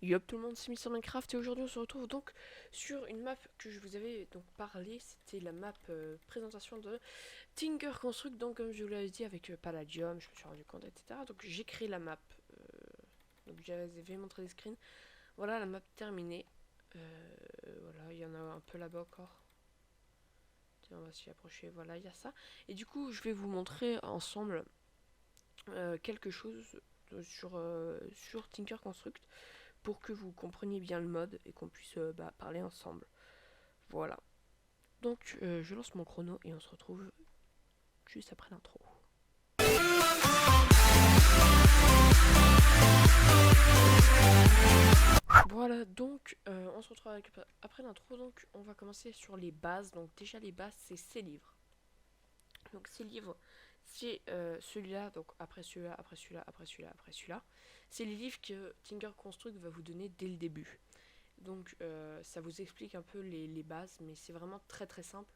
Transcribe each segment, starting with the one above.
Yop tout le monde, c'est Mister Minecraft et aujourd'hui on se retrouve donc sur une map que je vous avais donc parlé, c'était la map présentation de Tinker Construct, donc comme je vous l'avais dit avec Palladium, je me suis rendu compte, etc. Donc j'ai créé la map, donc j'avais montré des screens, voilà la map terminée, voilà il y en a un peu là-bas encore, tiens on va s'y approcher, voilà il y a ça, et du coup je vais vous montrer ensemble quelque chose sur Tinker Construct, pour que vous compreniez bien le mode et qu'on puisse parler ensemble. Voilà. Donc je lance mon chrono et on se retrouve juste après l'intro. Voilà, donc on se retrouve après l'intro, donc on va commencer sur les bases. Donc déjà les bases, c'est ces livres. Donc ces livres, c'est celui-là, donc après celui-là, après celui-là, après celui-là, après celui-là. C'est les livres que Tinker Construct va vous donner dès le début. Donc ça vous explique un peu les bases, mais c'est vraiment très très simple.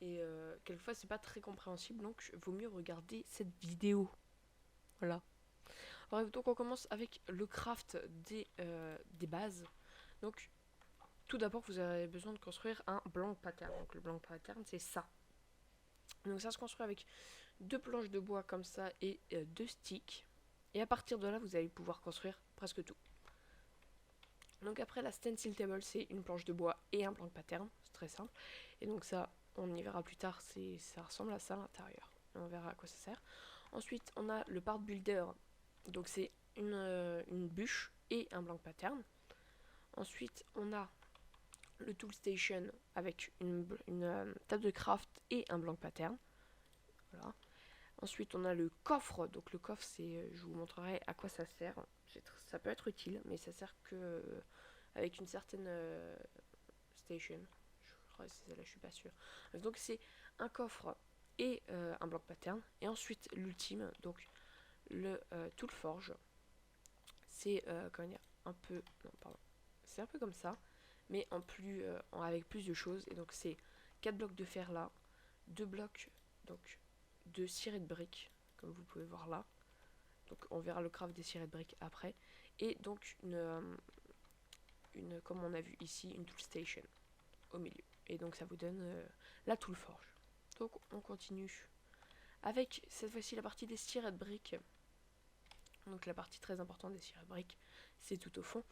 Et quelquefois c'est pas très compréhensible, donc vaut mieux regarder cette vidéo. Voilà. Bref, donc on commence avec le craft des bases. Donc tout d'abord vous avez besoin de construire un blank pattern. Donc le blank pattern c'est ça. Donc ça se construit avec deux planches de bois comme ça et deux sticks. Et à partir de là vous allez pouvoir construire presque tout. Donc après la stencil table c'est une planche de bois et un blank pattern. C'est très simple. Et donc ça on y verra plus tard, ça ressemble à ça à l'intérieur. On verra à quoi ça sert. Ensuite, on a le part builder. Donc c'est une bûche et un blank pattern. Ensuite, on a le tool station avec une table de craft et un blank pattern. Voilà. Ensuite, on a le coffre. Donc le coffre, c'est, je vous montrerai à quoi ça sert. Ça peut être utile, mais ça sert que avec une certaine station. Je crois que c'est celle-là, je suis pas sûre. Donc c'est un coffre et un bloc pattern. Et ensuite l'ultime, donc le tool forge. C'est comment dire, un peu, non pardon, c'est un peu comme ça, mais avec plus de choses. Et donc c'est 4 blocs de fer là, 2 blocs donc de ciré de briques, comme vous pouvez voir là. Donc on verra le craft des cirés de briques après. Et donc comme on a vu ici, une tool station au milieu. Et donc ça vous donne la tool forge. Donc on continue avec cette fois-ci la partie des cirés de briques. Donc la partie très importante des cirés de briques, c'est tout au fond,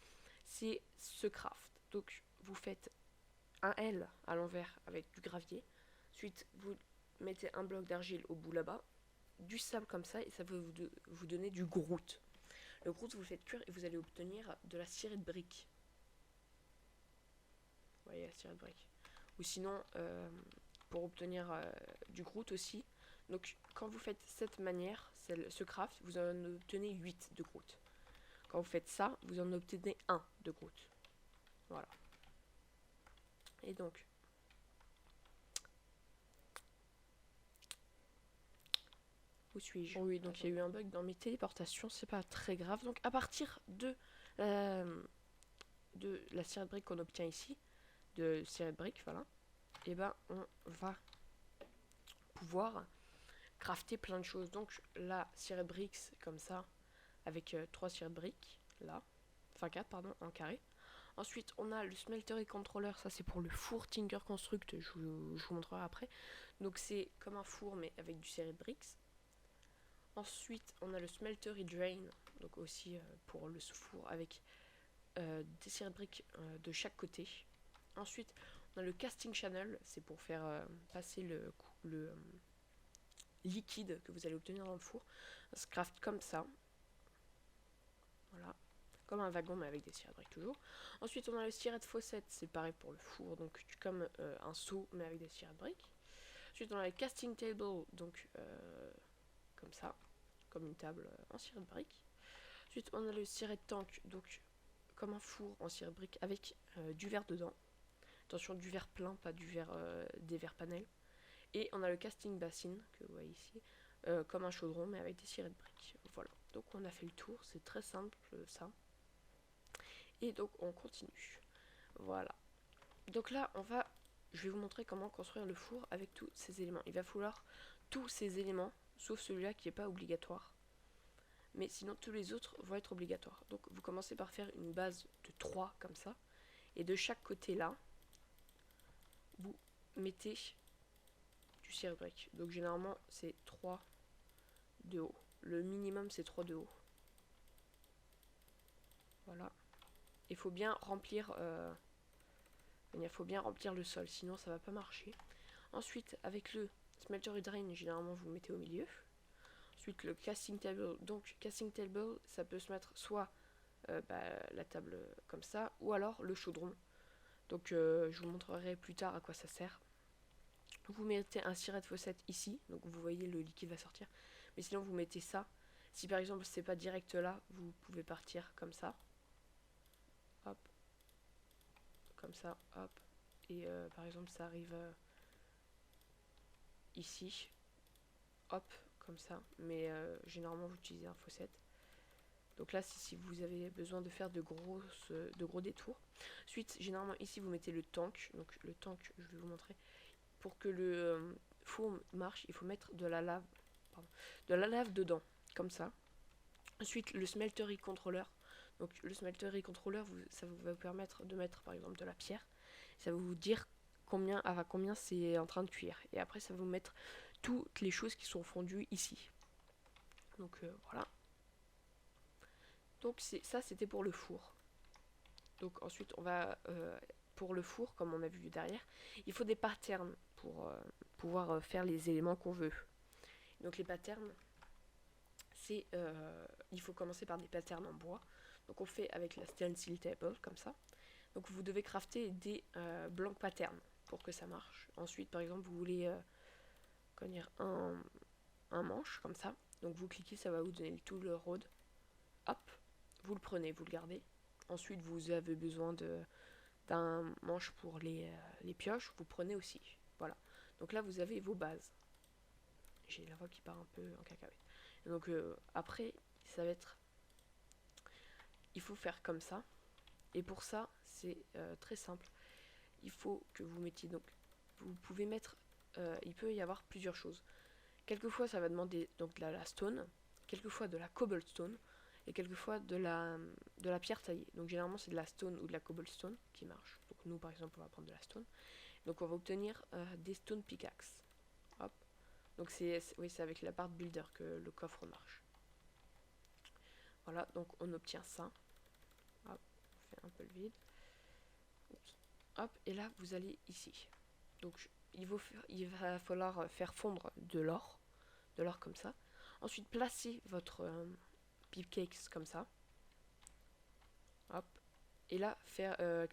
c'est ce craft. Donc vous faites un L à l'envers avec du gravier. Ensuite vous mettez un bloc d'argile au bout là-bas, du sable comme ça, et ça va vous donner du grout. Le grout vous le faites cuire et vous allez obtenir de la cirée de briques. Vous voyez la cirée de briques. Ou sinon, pour obtenir du grout aussi, donc quand vous faites cette manière, ce craft, vous en obtenez 8 de grout. Quand vous faites ça, vous en obtenez 1 de grout. Voilà. Et donc, où suis-je? Oui, donc il y a eu un bug dans mes téléportations, c'est pas très grave. Donc à partir de la cirée de briques qu'on obtient ici, de cirée de briques, voilà, et ben on va pouvoir crafter plein de choses. Donc la cirée de briques comme ça, avec 3 cirées de briques, là, enfin 4 pardon, en carré. Ensuite, on a le smelter et controller, ça c'est pour le four Tinker Construct, je vous montrerai après. Donc c'est comme un four mais avec du ciré de briques. Ensuite, on a le smelter et drain, donc aussi pour le four avec des cirés de briques de chaque côté. Ensuite, on a le casting channel, c'est pour faire passer le liquide que vous allez obtenir dans le four. Ça se craft comme ça. Voilà. Comme un wagon mais avec des cirés de briques toujours. Ensuite on a le ciré de faucette, c'est pareil pour le four, donc comme un seau mais avec des cirés de briques. Ensuite on a le casting table, donc comme ça, comme une table en ciré de briques. Ensuite on a le ciré de tank, donc comme un four en ciré de briques avec du verre dedans. Attention, du verre plein, pas du verre des verres panels. Et on a le casting basin que vous voyez ici, comme un chaudron mais avec des cirés de briques. Voilà, donc on a fait le tour, c'est très simple ça. Et donc on continue. Voilà. Donc là, je vais vous montrer comment construire le four avec tous ces éléments. Il va falloir tous ces éléments, sauf celui-là qui n'est pas obligatoire. mais sinon tous les autres vont être obligatoires. Donc vous commencez par faire une base de 3 comme ça, et de chaque côté là, vous mettez du ciré brique. Donc généralement c'est 3 de haut. Le minimum c'est 3 de haut. Voilà. Il faut bien remplir le sol, sinon ça va pas marcher. Ensuite, avec le smelter drain, généralement vous le mettez au milieu. Ensuite, le casting table. Donc, casting table, ça peut se mettre soit la table comme ça, ou alors le chaudron. Donc, je vous montrerai plus tard à quoi ça sert. Vous mettez un ciré de fossette ici, donc vous voyez le liquide va sortir. Mais sinon, vous mettez ça. Si par exemple c'est pas direct là, vous pouvez partir comme ça. Hop. Comme ça, hop. Et par exemple, ça arrive ici. Hop, comme ça. Mais généralement, vous utilisez un fossette. Donc là, c'est si vous avez besoin de faire de gros détours. Ensuite, généralement, ici, vous mettez le tank. Donc le tank, je vais vous montrer. Pour que le four marche, il faut mettre de la lave. De la lave dedans, comme ça. Ensuite, le smeltery controller. Donc le smeltery controller, ça va vous permettre de mettre par exemple de la pierre. Ça va vous dire à combien c'est en train de cuire. Et après, ça va vous mettre toutes les choses qui sont fondues ici. Donc voilà. Donc ça, c'était pour le four. Donc ensuite, on va pour le four, comme on a vu derrière, il faut des patterns pour pouvoir faire les éléments qu'on veut. Donc les patterns, il faut commencer par des patterns en bois. Donc on fait avec la stencil table, comme ça. Donc vous devez crafter des blancs patterns pour que ça marche. Ensuite, par exemple, vous voulez un manche, comme ça. Donc vous cliquez, ça va vous donner tout le road. Hop, vous le prenez, vous le gardez. Ensuite, vous avez besoin d'un manche pour les pioches, vous prenez aussi. Voilà. Donc là, vous avez vos bases. J'ai la voix qui part un peu en cacahuète. Et donc après, ça va être... Il faut faire comme ça. Et pour ça, c'est très simple. Il faut que vous mettiez... Donc, vous pouvez mettre... il peut y avoir plusieurs choses. Quelquefois, ça va demander donc de la stone. Quelquefois, de la cobblestone. Et quelquefois, de la pierre taillée. Donc, généralement, c'est de la stone ou de la cobblestone qui marche. Donc, nous, par exemple, on va prendre de la stone. Donc, on va obtenir des stone pickaxe. Hop. Donc, oui, c'est avec la part builder que le coffre marche. Voilà, donc on obtient ça. Hop, on fait un peu le vide. Oups. Hop, et là, vous allez ici. Donc, il va falloir faire fondre de l'or comme ça. Ensuite, placez votre cupcakes comme ça. Hop. Et là, faire un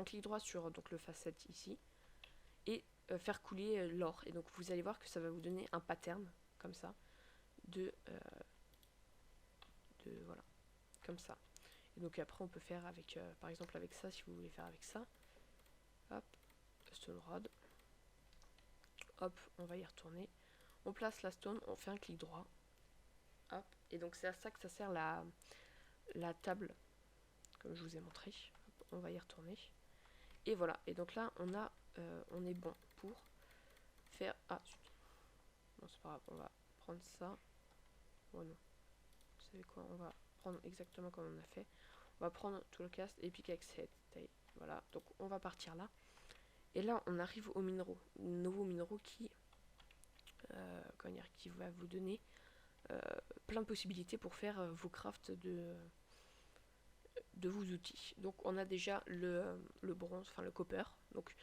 clic droit sur donc, le facette ici. Et faire couler l'or. Et donc, vous allez voir que ça va vous donner un pattern, comme ça, voilà, comme ça. Et donc, après, on peut faire avec, par exemple, avec ça, si vous voulez faire avec ça. Hop, stone rod. Hop, on va y retourner. On place la stone, on fait un clic droit. Hop, et donc c'est à ça que ça sert la table, comme je vous ai montré. Hop, on va y retourner. Et voilà, et donc là, on est bon pour faire... Ah, non, c'est pas grave, on va prendre ça. Oh non, vous savez quoi, on va prendre exactement comme on a fait. On va prendre tout le cast et pickaxe head. Voilà, donc on va partir là. Et là, on arrive au minéraux. Nouveau minéraux qui va vous donner plein de possibilités pour faire vos crafts de vos outils. Donc on a déjà le bronze, enfin le copper. Donc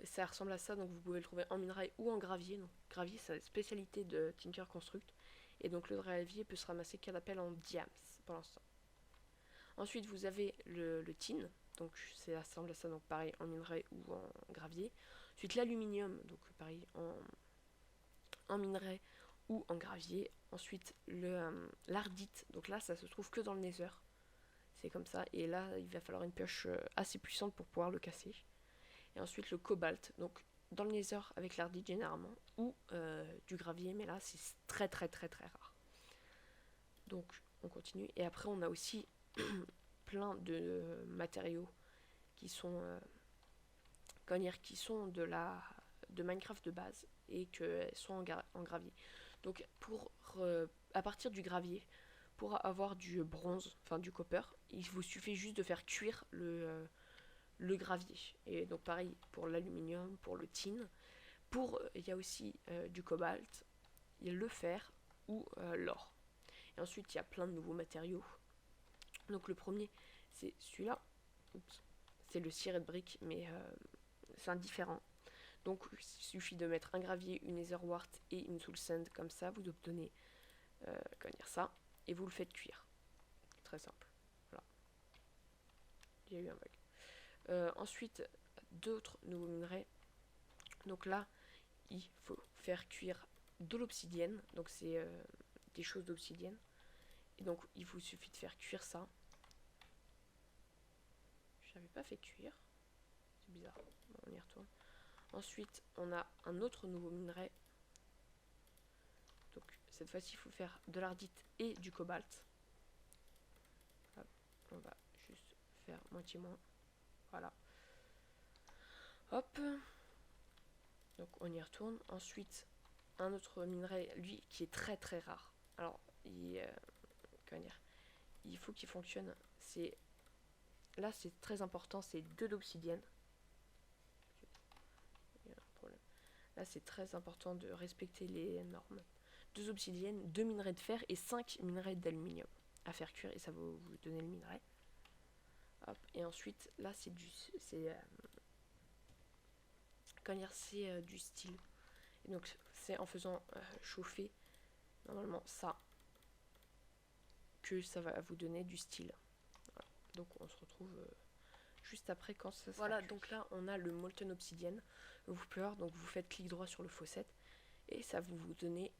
ça ressemble à ça, donc vous pouvez le trouver en minerai ou en gravier. Donc gravier, c'est la spécialité de Tinker Construct. Et donc le gravier peut se ramasser qu'à l'appel en diams pour l'instant. Ensuite vous avez le tin, donc ça ressemble à ça, donc pareil en minerai ou en gravier. Ensuite l'aluminium, donc pareil en minerai ou en gravier. Ensuite l'ardite, donc là ça se trouve que dans le nether. C'est comme ça, et là il va falloir une pioche assez puissante pour pouvoir le casser. Et ensuite le cobalt, donc dans le nether avec l'ardite généralement, ou du gravier, mais là c'est très très très très rare. Donc on continue, et après on a aussi plein de matériaux qui sont de Minecraft de base et qui sont en gravier. Donc à partir du gravier, pour avoir du bronze, enfin du copper, il vous suffit juste de faire cuire le gravier. Et donc pareil pour l'aluminium, pour le tin. Il y a aussi du cobalt, il y a le fer ou l'or. Et ensuite, il y a plein de nouveaux matériaux. Donc le premier, c'est celui-là. C'est le ciré de brique, mais c'est indifférent. Donc il suffit de mettre un gravier, une Etherwart et une soul sand, comme ça vous obtenez comment dire ça, et vous le faites cuire. Très simple. Voilà. Il y a eu un bug. Ensuite, d'autres nouveaux minerais. Donc là, il faut faire cuire de l'obsidienne. Donc c'est des choses d'obsidienne. Et donc il vous suffit de faire cuire ça. Je n'avais pas fait cuire. C'est bizarre. Bon, on y retourne. Ensuite, on a un autre nouveau minerai. Donc cette fois-ci, il faut faire de l'ardite et du cobalt. Hop, on va juste faire moitié moins. Voilà. Hop. Donc on y retourne. Ensuite, un autre minerai, lui, qui est très très rare. Alors, comment dire, il faut qu'il fonctionne. Là, c'est très important, c'est de l'obsidienne. Là, c'est très important de respecter les normes. 2 obsidiennes, 2 minerais de fer et 5 minerais d'aluminium à faire cuire et ça va vous donner le minerai. Hop, et ensuite, là, c'est du style. Et donc, c'est en faisant chauffer normalement ça que ça va vous donner du style. Voilà. Donc, on se retrouve juste après quand ça sera voilà, cuit. Donc là, on a le molten obsidienne. Vous pouvez voir, donc vous faites clic droit sur le faucet et ça va vous donner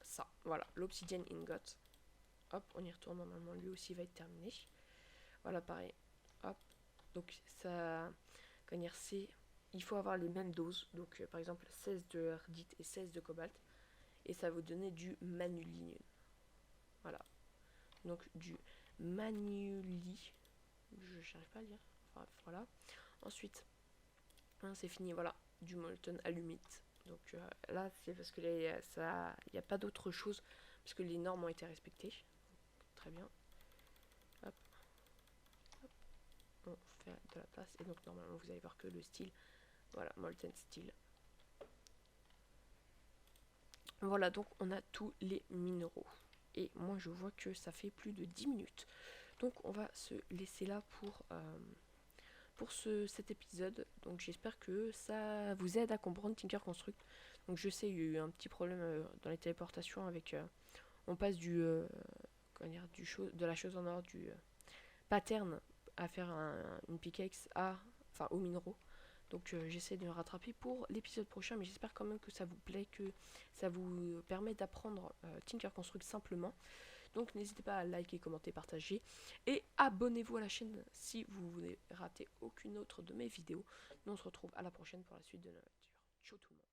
ça. Voilà, l'obsidienne ingot. Hop, on y retourne. Normalement, lui aussi va être terminé. Voilà, pareil. Hop. Donc ça, comment dire, il faut avoir les mêmes doses. Donc par exemple 16 de ardite et 16 de cobalt. Et ça va vous donner du manulinium. Voilà. Donc du manuli. Je n'arrive pas à lire. Enfin, voilà. Ensuite, c'est fini. Voilà. Du molten alumite. Donc là, c'est parce que il n'y a pas d'autre chose. Parce que les normes ont été respectées. Très bien. Hop. Hop. On fait de la place. Et donc normalement, vous allez voir que le style. Voilà, molten steel. Voilà, donc on a tous les minéraux. Et moi, je vois que ça fait plus de 10 minutes. Donc on va se laisser là pour cet épisode. Donc j'espère que ça vous aide à comprendre Tinker Construct. Donc je sais, il y a eu un petit problème dans les téléportations avec... on passe comment dire, de la chose en or, du pattern à faire une pickaxe enfin aux minéraux. Donc j'essaie de me rattraper pour l'épisode prochain, mais j'espère quand même que ça vous plaît, que ça vous permet d'apprendre Tinker Construct simplement. Donc n'hésitez pas à liker, commenter, partager et abonnez-vous à la chaîne si vous voulez rater aucune autre de mes vidéos. Nous on se retrouve à la prochaine pour la suite de notre aventure. Ciao tout le monde.